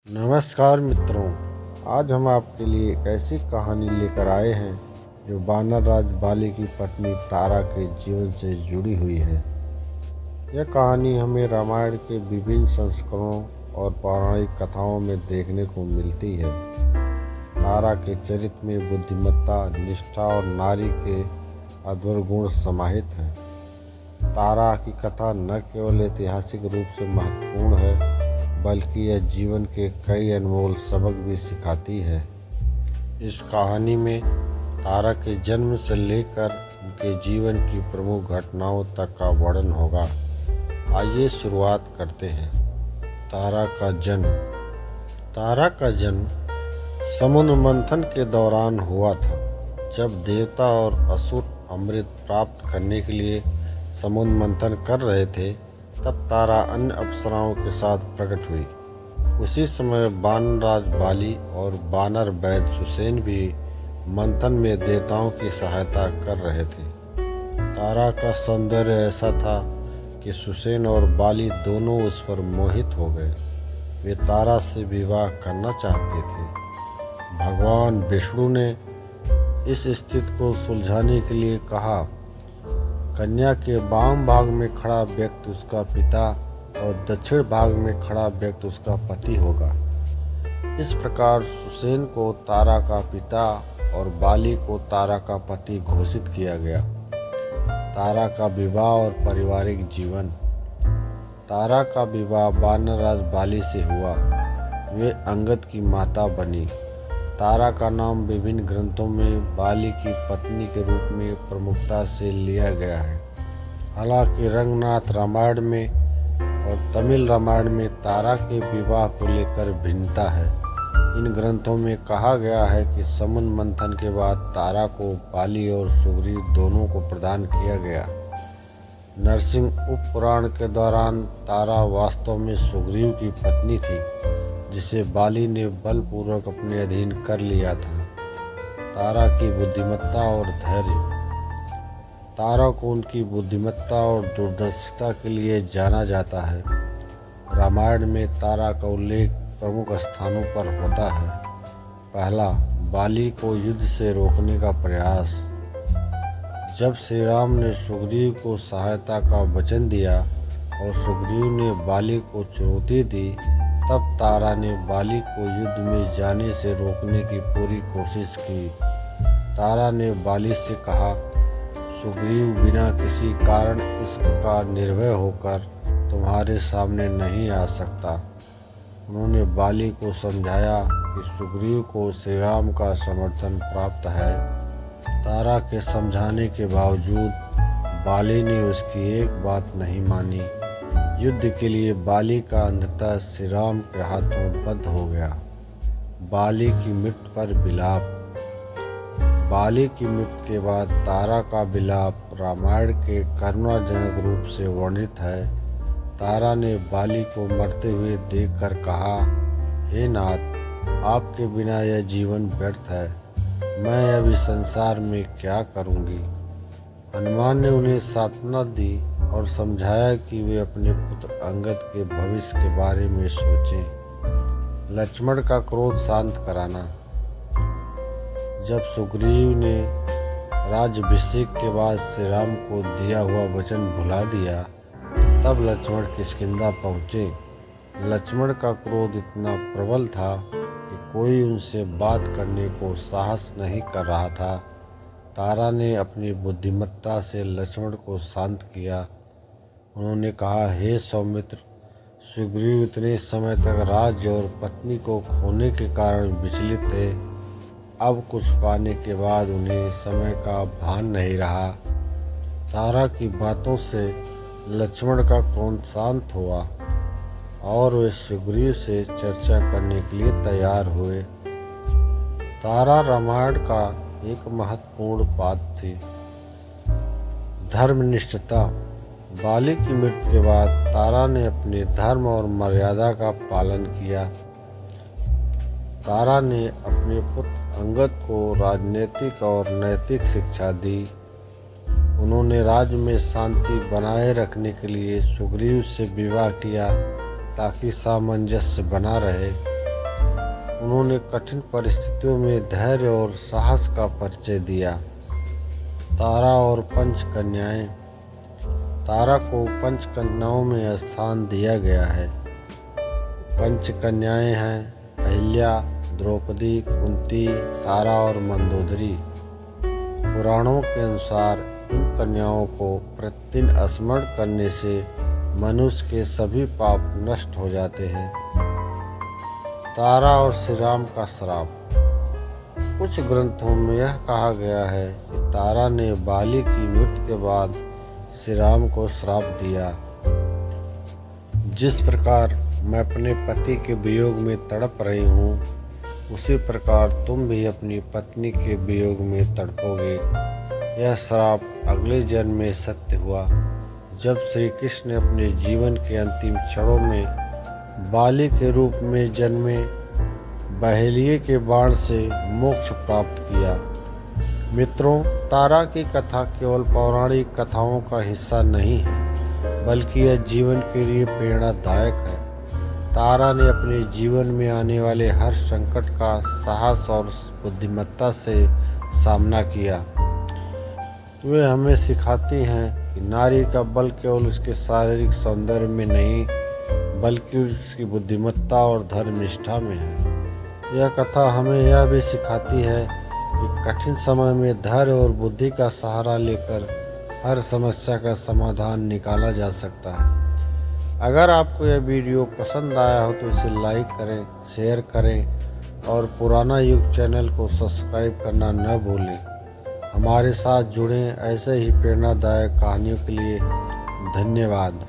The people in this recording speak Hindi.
नमस्कार मित्रों, आज हम आपके लिए एक ऐसी कहानी लेकर आए हैं जो वानर राज बाली की पत्नी तारा के जीवन से जुड़ी हुई है। यह कहानी हमें रामायण के विभिन्न संस्करणों और पौराणिक कथाओं में देखने को मिलती है। तारा के चरित्र में बुद्धिमत्ता, निष्ठा और नारी के अद्भुत गुण समाहित हैं। तारा की कथा न केवल ऐतिहासिक रूप से महत्वपूर्ण है, बल्कि यह जीवन के कई अनमोल सबक भी सिखाती है। इस कहानी में तारा के जन्म से लेकर उनके जीवन की प्रमुख घटनाओं तक का वर्णन होगा। आइए शुरुआत करते हैं। तारा का जन्म। तारा का जन्म समुद्र मंथन के दौरान हुआ था, जब देवता और असुर अमृत प्राप्त करने के लिए समुद्र मंथन कर रहे थे। तब तारा अन्य अप्सराओं के साथ प्रकट हुई। उसी समय वानर राज बाली और वानर वैद्य सुसेन भी मंथन में देवताओं की सहायता कर रहे थे। तारा का सौंदर्य ऐसा था कि सुसेन और बाली दोनों उस पर मोहित हो गए। वे तारा से विवाह करना चाहते थे। भगवान विष्णु ने इस स्थिति को सुलझाने के लिए कहा, कन्या के वाम भाग में खड़ा व्यक्ति उसका पिता और दक्षिण भाग में खड़ा व्यक्ति उसका पति होगा। इस प्रकार सुसेन को तारा का पिता और बाली को तारा का पति घोषित किया गया। तारा का विवाह और पारिवारिक जीवन। तारा का विवाह वानर राज बाली से हुआ। वे अंगद की माता बनी। तारा का नाम विभिन्न ग्रंथों में बाली की पत्नी के रूप में प्रमुखता से लिया गया है। हालांकि रंगनाथ रामायण में और तमिल रामायण में तारा के विवाह को लेकर भिन्नता है। इन ग्रंथों में कहा गया है कि समुद्र मंथन के बाद तारा को बाली और सुग्रीव दोनों को प्रदान किया गया। नरसिंह उप पुराण के दौरान तारा वास्तव में सुग्रीव की पत्नी थी, जिसे बाली ने बलपूर्वक अपने अधीन कर लिया था। तारा की बुद्धिमत्ता और धैर्य। तारा को उनकी बुद्धिमत्ता और दूरदर्शिता के लिए जाना जाता है। रामायण में तारा का उल्लेख प्रमुख स्थानों पर होता है। पहला, बाली को युद्ध से रोकने का प्रयास। जब श्री राम ने सुग्रीव को सहायता का वचन दिया और सुग्रीव ने बाली को चुनौती दी, तब तारा ने बाली को युद्ध में जाने से रोकने की पूरी कोशिश की। तारा ने बाली से कहा, सुग्रीव बिना किसी कारण इस प्रकार निर्भय होकर तुम्हारे सामने नहीं आ सकता। उन्होंने बाली को समझाया कि सुग्रीव को श्री राम का समर्थन प्राप्त है। तारा के समझाने के बावजूद बाली ने उसकी एक बात नहीं मानी। युद्ध के लिए बाली का अंततः श्री राम के हाथों बंद हो गया। बाली की मृत्यु पर विलाप। बाली की मृत्यु के बाद तारा का विलाप रामायण के करुणाजनक रूप से वर्णित है। तारा ने बाली को मरते हुए देखकर कहा, हे नाथ, आपके बिना यह जीवन व्यर्थ है। मैं अभी संसार में क्या करूँगी। हनुमान ने उन्हें सांत्वना दी और समझाया कि वे अपने पुत्र अंगद के भविष्य के बारे में सोचें। लक्ष्मण का क्रोध शांत कराना। जब सुग्रीव ने राज्याभिषेक के बाद श्री राम को दिया हुआ वचन भुला दिया, तब लक्ष्मण किष्किंधा पहुँचे। लक्ष्मण का क्रोध इतना प्रबल था कि कोई उनसे बात करने को साहस नहीं कर रहा था। तारा ने अपनी बुद्धिमत्ता से लक्ष्मण को शांत किया। उन्होंने कहा, हे सौमित्र, सुग्रीव इतने समय तक राज्य और पत्नी को खोने के कारण विचलित थे। अब कुछ पाने के बाद उन्हें समय का भान नहीं रहा। तारा की बातों से लक्ष्मण का क्रोध शांत हुआ और वे सुग्रीव से चर्चा करने के लिए तैयार हुए। तारा रामायण का एक महत्वपूर्ण पात्र थी। धर्मनिष्ठता। बाली की मृत्यु के बाद तारा ने अपने धर्म और मर्यादा का पालन किया। तारा ने अपने पुत्र अंगद को राजनीतिक और नैतिक शिक्षा दी। उन्होंने राज्य में शांति बनाए रखने के लिए सुग्रीव से विवाह किया ताकि सामंजस्य बना रहे। उन्होंने कठिन परिस्थितियों में धैर्य और साहस का परिचय दिया। तारा और पंच कन्याएं। तारा को पंच कन्याओं में स्थान दिया गया है। पंच कन्याएं हैं अहिल्या, द्रौपदी, कुंती, तारा और मंदोदरी। पुराणों के अनुसार इन कन्याओं को प्रतिदिन स्मरण करने से मनुष्य के सभी पाप नष्ट हो जाते हैं। तारा और श्री राम का श्राप। कुछ ग्रंथों में यह कहा गया है कि तारा ने बाली की मृत्यु के बाद श्री राम को श्राप दिया, जिस प्रकार मैं अपने पति के वियोग में तड़प रही हूँ, उसी प्रकार तुम भी अपनी पत्नी के वियोग में तड़पोगे। यह श्राप अगले जन्म में सत्य हुआ, जब श्री कृष्ण ने अपने जीवन के अंतिम क्षणों में बाली के रूप में जन्मे बहेलिये के बाण से मोक्ष प्राप्त किया। मित्रों, तारा की कथा केवल पौराणिक कथाओं का हिस्सा नहीं है, बल्कि यह जीवन के लिए प्रेरणादायक है। तारा ने अपने जीवन में आने वाले हर संकट का साहस और बुद्धिमत्ता से सामना किया। वे हमें सिखाती हैं कि नारी का बल केवल उसके शारीरिक सौंदर्य में नहीं, बल्कि उसकी बुद्धिमत्ता और धर्मनिष्ठा में है। यह कथा हमें यह भी सिखाती है कि कठिन समय में धैर्य और बुद्धि का सहारा लेकर हर समस्या का समाधान निकाला जा सकता है। अगर आपको यह वीडियो पसंद आया हो तो इसे लाइक करें, शेयर करें और पुराना युग चैनल को सब्सक्राइब करना न भूलें। हमारे साथ जुड़ें ऐसे ही प्रेरणादायक कहानियों के लिए। धन्यवाद।